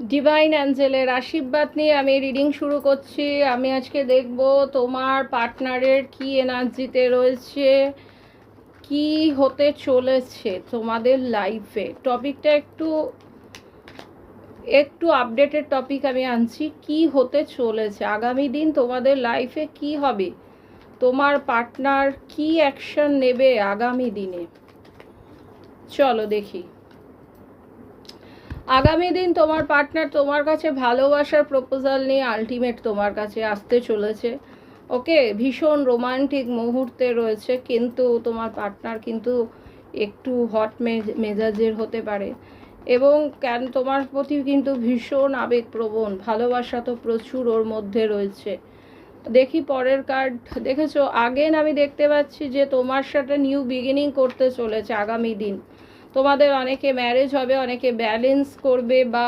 Divine অ্যাঞ্জেলের আশীর্বাদ নিয়ে আমি রিডিং শুরু করছি। আমি আজকে দেখব তোমার পার্টনারের কি এনার্জিতে রয়েছে, কি হতে চলেছে তোমাদের লাইফে। টপিকটা একটু আপডেটেড টপিক আমি আনছি। কি হতে চলেছে আগামী দিন তোমাদের লাইফে, কি হবে, তোমার পার্টনার কি অ্যাকশন নেবে আগামী দিনে। চলো দেখি। আগামী দিন তোমার পার্টনার তোমার কাছে ভালোবাসার প্রপোজাল নিয়ে আলটিমেট তোমার কাছে আসতে চলেছে। ওকে, ভীষণ রোমান্টিক মুহূর্তে রয়েছে, কিন্তু তোমার পার্টনার কিন্তু একটু হট মেজাজের হতে পারে, এবং কেন তোমার প্রতি কিন্তু ভীষণ আবেগপ্রবণ, ভালোবাসা তো প্রচুর ওর মধ্যে রয়েছে। দেখি পরের কার্ড। দেখেছো, আগেন আমি দেখতে পাচ্ছি যে তোমার সাথে নিউ বিগিনিং করতে চলেছে আগামী দিন। তোমাদের অনেকে ম্যারেজ হবে, অনেকে ব্যালেন্স করবে, বা